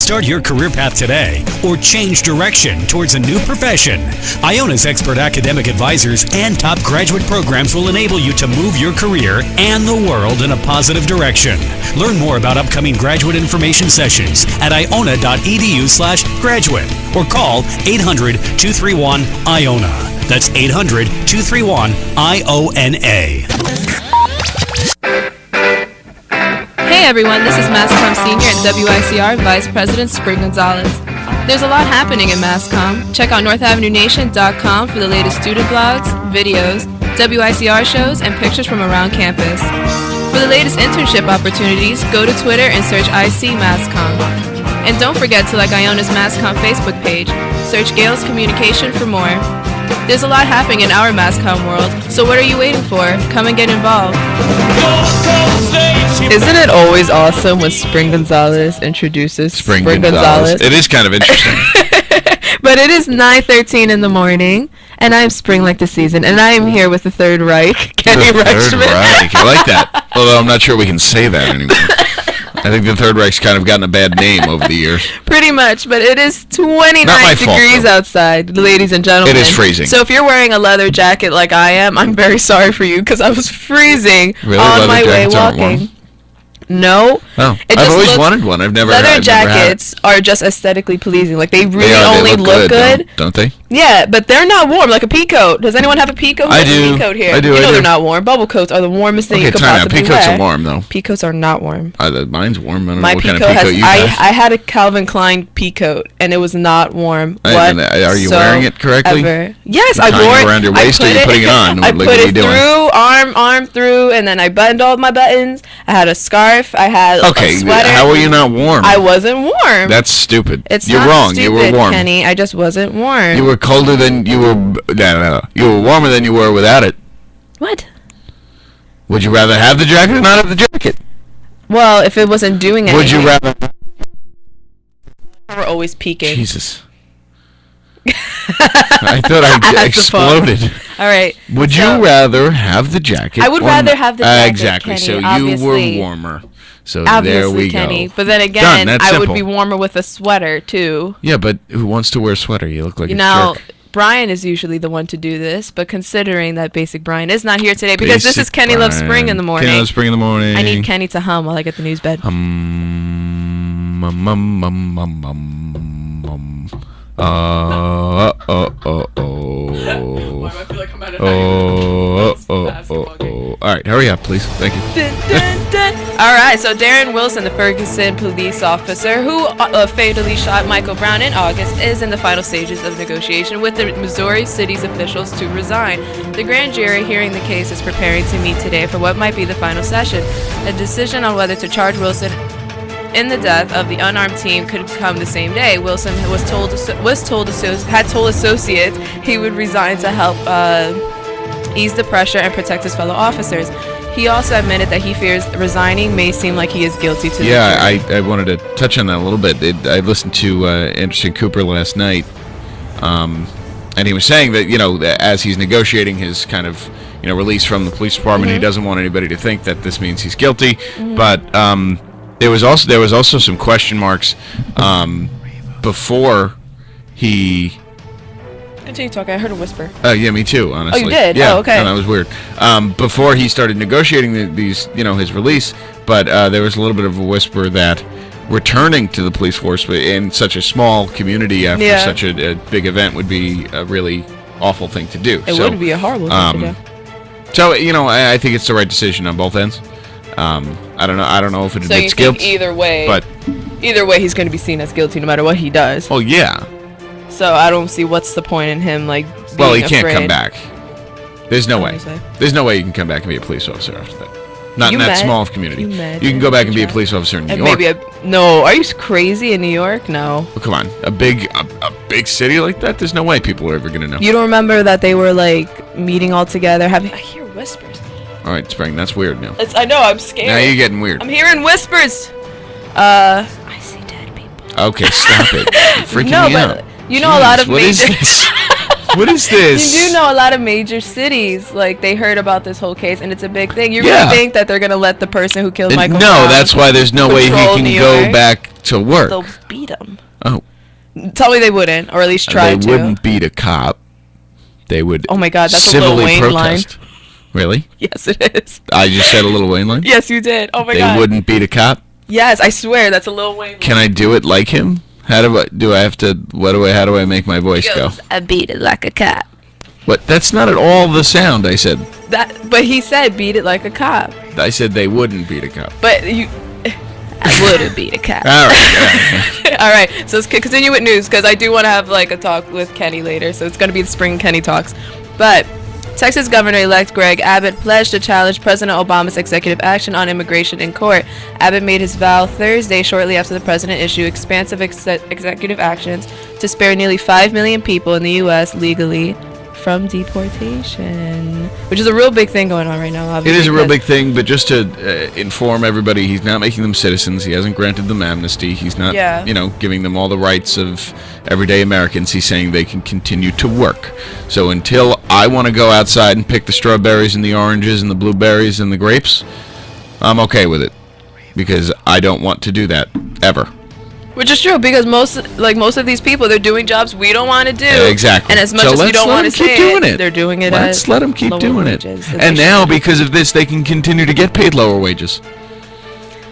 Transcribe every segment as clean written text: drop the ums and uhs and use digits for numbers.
Start your career path today or change direction towards a new profession. Iona's expert academic advisors and top graduate programs will enable you to move your career and the world in a positive direction. Learn more about upcoming graduate information sessions at iona.edu/graduate or call 800-231-IONA. That's 800-231-IONA. Hey everyone, this is Masscom Senior and WICR Vice President Spring Gonzalez. There's a lot happening in Masscom. Check out NorthAvenueNation.com for the latest student blogs, videos, WICR shows, and pictures from around campus. For the latest internship opportunities, go to Twitter and search IC Masscom. And don't forget to like Iona's Masscom Facebook page. Search Gales Communication for more. There's a lot happening in our Masscom world, so what are you waiting for? Come and get involved. Isn't it always awesome when Spring Gonzalez introduces Spring Gonzalez? It is kind of interesting. But it is 9:13 in the morning, and I'm Spring like the season, and I am here with the Third Reich, Kenny Third Reichman. Reich. I like that. Although I'm not sure we can say that anymore. I think the Third Reich's kind of gotten a bad name over the years. Pretty much, but it is 29 Not my fault, degrees though. outside, ladies and gentlemen. It is freezing. So if you're wearing a leather jacket like I am, I'm very sorry for you because I was freezing Really? on Leather my way jackets aren't warm? walking. No. Oh, It I've just always looks- wanted one. I've never Leather I've never had it. jackets are just aesthetically pleasing. Like they really They are, only they look good. Don't they? Yeah, but they're not warm like a pea coat. Does anyone have a pea coat? I Who has a do. Pea coat here. I do, You I know do. they're not warm. Bubble coats are the warmest thing Okay, you could time out. possibly Peacoats wear. are warm, though. Pea coats are not warm. Mine's warm. I don't My know what kind of peacoat peacoat you I have. had a Calvin Klein peacoat and it was not warm. Are you wearing it correctly? Yes, You're I tying wore it it. around your I waist or put you're putting it on? I Like, put what are you it doing? through, arm through, and then I buttoned all my buttons. I had a scarf. I had Okay, a sweater. how are you not warm? I wasn't warm. That's stupid. You're wrong. Stupid, You were warm. Kenny. I just wasn't warm. You were colder than you were. No. You were warmer than you were without it. What? Would you rather have the jacket or not have the jacket? Well, if it wasn't doing anything. Would you rather? We're always peeking. Jesus. I thought I had to fall. exploded. All right. Would so- you rather have the jacket? I would or rather not? have the jacket, Exactly. Kenny, So obviously. you were warmer. So Obviously, there we Kenny. go. But then Done, again, that's I simple. would be warmer with a sweater too. Yeah, but who wants to wear a sweater? You look like You a know, jerk. Brian is usually the one to do this, but considering that Basic Brian is not here today because this is Basic Kenny Loves Brian. Spring in the morning. Kenny Loves Spring in the morning. I need Kenny to hum while I get the news bed. All right, hurry up, please. Thank you. All right, so Darren Wilson, the Ferguson police officer who fatally shot Michael Brown in August, is in the final stages of negotiation with the Missouri City's officials to resign. The grand jury hearing the case is preparing to meet today for what might be the final session. A decision on whether to charge Wilson in the death of the unarmed teen could come the same day. Wilson had told associates he would resign to help ease the pressure and protect his fellow officers. He also admitted that he fears resigning may seem like he is guilty to the jury. I wanted to touch on that a little bit. I listened to Anderson Cooper last night, and he was saying that, as he's negotiating his kind of, release from the police department, he doesn't want anybody to think that this means he's guilty. But there was also some question marks before he. Continue talking. I heard a whisper. Yeah, me too, honestly. Oh, you did? Yeah, Oh, okay. no, that was weird. Before he started negotiating these, his release, but there was a little bit of a whisper that returning to the police force in such a small community after such a big event would be a really awful thing to do. It would be a horrible thing to do. So, I think it's the right decision on both ends. I don't know if it So you admits think guilt. either way he's going to be seen as guilty no matter what he does. Oh, yeah. So I don't see what's the point in him being Well, he can't afraid. come back. There's no way. Obviously. There's no way you can come back and be a police officer after that. Not You in that mad? small of community. You mad? You can go back and be a Try. police officer in New And York. maybe no. Are you crazy in New York? No. Oh, come on, a big city like that. There's no way people are ever gonna know. You don't remember that they were meeting all together? I hear whispers. All right, Spring, that's weird now. I know. I'm scared. Now you're getting weird. I'm hearing whispers. I see dead people. Okay, stop it. You're freaking No, me but out. you know a lot of What is major. this? What is this? You do know a lot of major cities, like, they heard about this whole case, and it's a big thing. You Yeah. really think that they're going to let the person who killed Michael No, Brown that's why there's no way he control can New go York? back to work. They'll beat him. Oh, Tell me they wouldn't, or at least try they to. wouldn't beat a cop. They would. Oh my God, that's a Lil civilly Wayne protest. Really? Yes, it is. I just said a Lil Wayne line. Yes, you did. Oh my They God. wouldn't beat a cop. Yes, I swear, that's a Lil Wayne. Can I do it like him? How do I have to? How do I make my voice go? I beat it like a cop. What? That's not at all the sound I said. But he said beat it like a cop. I said they wouldn't beat a cop. But I would have beat a cop. All right. All right, so let's continue with news because I do want to have like a talk with Kenny later. So it's going to be the spring Kenny talks. But Texas Governor-elect Greg Abbott pledged to challenge President Obama's executive action on immigration in court. Abbott made his vow Thursday, shortly after the president issued expansive executive actions to spare nearly 5 million people in the U.S. legally from deportation, which is a real big thing going on right now, obviously. It is a real big thing, but just to inform everybody, he's not making them citizens. He hasn't granted them amnesty. He's not, giving them all the rights of everyday Americans. He's saying they can continue to work. So until I want to go outside and pick the strawberries and the oranges and the blueberries and the grapes, I'm okay with it because I don't want to do that ever. Which is true because most of these people, they're doing jobs we don't want to do. Exactly. And as much as we don't want to say it, they're doing it. Let's let them keep doing it. And now, because of this, they can continue to get paid lower wages.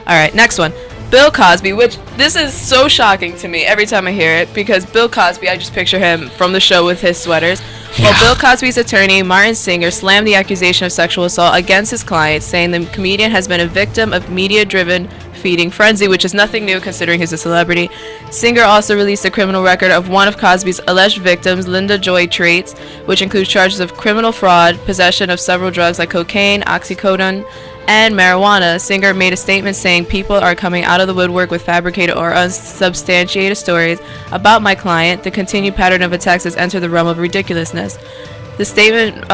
All right, next one. Bill Cosby, which this is so shocking to me every time I hear it because Bill Cosby, I just picture him from the show with his sweaters. Yeah. Well, Bill Cosby's attorney, Martin Singer, slammed the accusation of sexual assault against his client, saying the comedian has been a victim of media-driven feeding frenzy, which is nothing new considering he's a celebrity. Singer also released a criminal record of one of Cosby's alleged victims, Linda Joy Traits, which includes charges of criminal fraud, possession of several drugs like cocaine, oxycodone, and marijuana. Singer made a statement saying people are coming out of the woodwork with fabricated or unsubstantiated stories about my client. The continued pattern of attacks has entered the realm of ridiculousness. The statement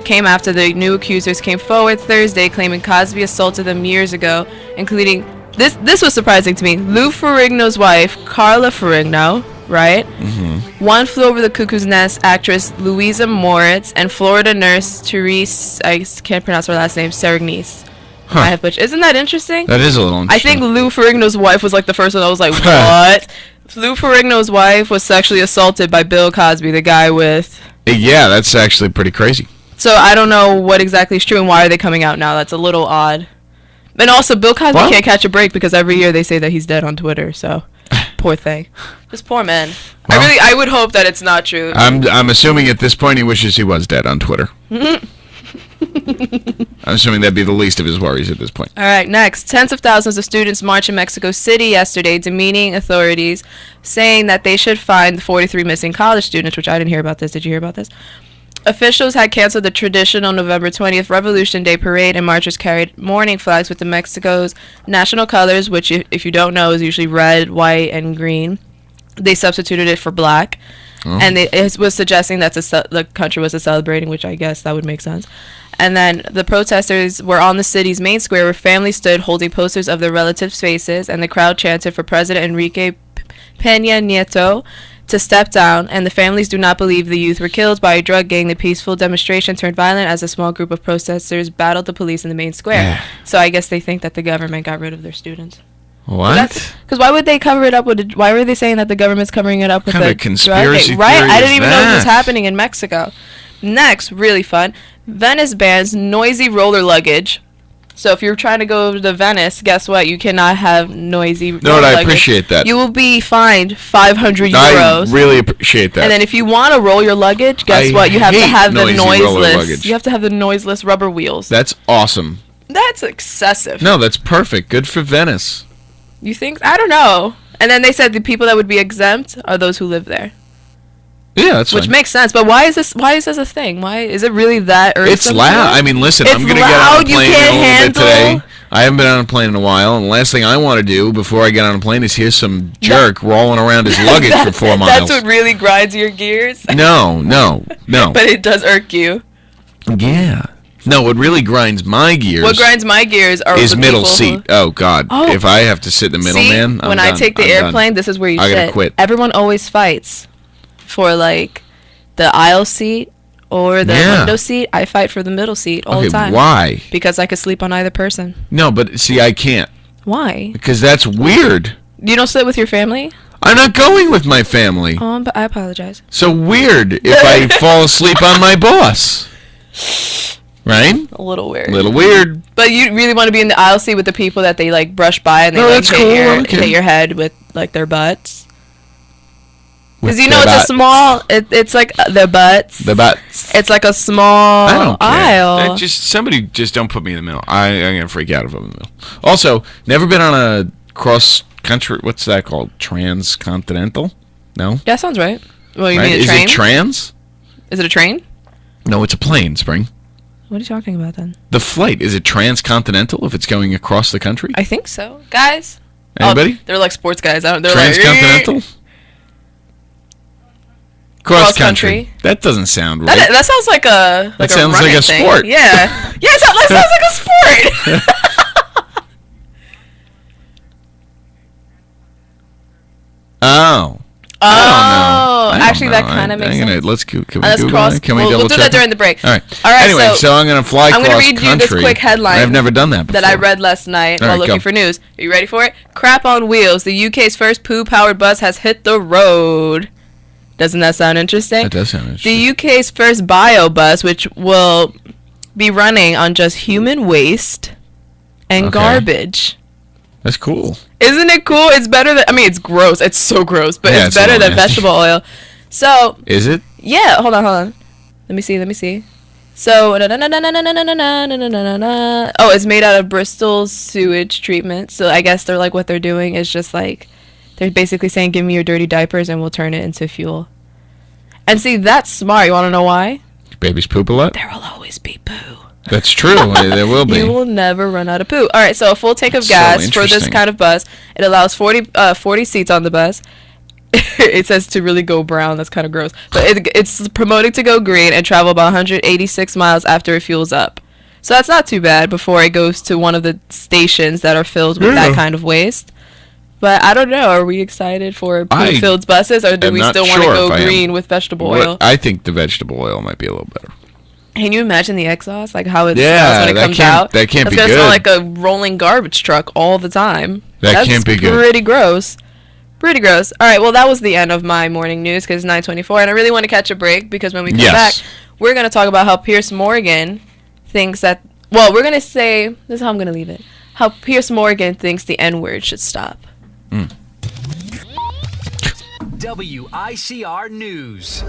came after the new accusers came forward Thursday claiming Cosby assaulted them years ago, including this was surprising to me. Lou Ferrigno's wife, Carla Ferrigno, right? Mm-hmm. One Flew Over the Cuckoo's Nest actress Louisa Moritz and Florida nurse Therese, I can't pronounce her last name, Serignis. Huh. Isn't that interesting? That is a little interesting. I think Lou Ferrigno's wife was like the first one I was like, what? Lou Ferrigno's wife was sexually assaulted by Bill Cosby, the guy with... Yeah, that's actually pretty crazy. So I don't know what exactly is true and why are they coming out now. That's a little odd. And also, Bill Cosby can't catch a break because every year they say that he's dead on Twitter, so poor thing. This poor man. Well, I would hope that it's not true. I'm assuming at this point he wishes he was dead on Twitter. I'm assuming that'd be the least of his worries at this point. All right, next. Tens of thousands of students marched in Mexico City yesterday, demeaning authorities, saying that they should find the 43 missing college students, which I didn't hear about this. Did you hear about this? Officials had canceled the traditional November 20th Revolution Day parade, and marchers carried mourning flags with the Mexico's national colors, which, if you don't know, is usually red, white, and green. They substituted it for black. Oh. And it was suggesting that the country was celebrating, which I guess that would make sense. And then the protesters were on the city's main square where families stood holding posters of their relatives' faces, and the crowd chanted for President Enrique Peña Nieto to step down, and the families do not believe the youth were killed by a drug gang. The peaceful demonstration turned violent as a small group of protesters battled the police in the main square. Yeah. So I guess they think that the government got rid of their students. What? Because why would they cover it up with? Why were they saying that the government's covering it up with a conspiracy? Right? I didn't even know this was happening in Mexico. Next, really fun. Venice bans noisy roller luggage. So if you're trying to go to Venice, guess what? You cannot have noisy roller luggage. I appreciate that. You will be fined 500 euros. I really appreciate that. And then if you want to roll your luggage, guess what? You have to have the noiseless. You have to have the noiseless rubber wheels. That's awesome. That's excessive. No, that's perfect. Good for Venice. You think? I don't know. And then they said the people that would be exempt are those who live there. Yeah, that's which makes sense. But why is this a thing? Why is it really that irksome? It's loud. I mean, listen, I'm going to get on a plane in a little bit today. I haven't been on a plane in a while, and the last thing I want to do before I get on a plane is hear some jerk rolling around his luggage for 4 miles. That's what really grinds your gears? No. But it does irk you. Yeah. No, what really grinds my gears... What grinds my gears is middle seat. Oh, God. Oh. If I have to sit in the middle, man, I take the airplane, this is where you sit. I gotta quit. Everyone always fights for, like, the aisle seat or the Yeah. window seat, I fight for the middle seat all the time. Why? Because I could sleep on either person. No, but see, I can't. Why? Because that's weird. You don't sit with your family? I'm not going with my family. But I apologize. So weird if I fall asleep on my boss. Right? A little weird. Little weird. But you really want to be in the aisle seat with the people that they like brush by and they No, like that's cool. Okay. hit your head with like their butts. With Because you know the it's butt- a small. It's like their butts. The butts. It's like a small I don't care. aisle. Somebody just don't put me in the middle. I'm gonna freak out if I'm in the middle. Also, never been on a cross country. What's that called? Transcontinental? No. Yeah, sounds right. Well, you Right? mean a Is train? it trans? Is it a train? No, it's a plane. Spring. What are you talking about then? The flight, is it transcontinental if it's going across the country? I think so, guys. Anybody? They're like sports guys. They're Transcontinental? like Cross country. country. That doesn't sound right. That sounds like a That sounds like running a thing. sport. Yeah, yeah. That sounds like a sport. Oh. Oh, I don't actually, know. that kind of makes sense. Let's can we Let's Google cross. that? Can we we'll double do check that during the break. All right. All right. Anyway, so I'm gonna fly I'm cross gonna read you country. this quick headline. I've never done that before. that I read last night All while right, looking go. for news. Are you ready for it? Crap on wheels. The UK's first poo-powered bus has hit the road. Doesn't that sound interesting? That does sound interesting. The UK's first bio bus, which will be running on just human waste and Okay. garbage. That's cool. Isn't it cool? It's better than, I mean, it's gross. It's so gross, but Yeah, it's it's a better little than nasty. vegetable oil. So, Is it? yeah, hold on. Let me see. So, oh, it's made out of Bristol's sewage treatment. So I guess they're like, what they're doing is just like, they're basically saying, give me your dirty diapers and we'll turn it into fuel. And see, that's smart. You want to know why? Babies poop a lot? There will always be poo. That's true. There will be. You will never run out of poo. All right, so a full tank of So gas for this interesting. kind of bus. It allows 40 seats on the bus. It says to really go brown. That's kind of gross. But it's promoting to go green and travel about 186 miles after it fuels up. So that's not too bad before it goes to one of the stations that are filled with that Yeah. kind of waste. But I don't know. Are we excited for I poo-filled buses, or do am we not still want to sure go if I am. green with vegetable What- oil? I think the vegetable oil might be a little better. Can you imagine the exhaust, like how it Yeah, smells when it that comes can't- out? that can't It's be gonna smell good. like a rolling garbage truck all the time. That can't be good. Pretty gross. Pretty gross. All right, well that was the end of my morning news because it's 9:24, and I really want to catch a break because when we come Yes. back, we're gonna talk about how Pierce Morgan thinks that. Well, we're gonna say this is how I'm gonna leave it. How Pierce Morgan thinks the N-word should stop. WICR News.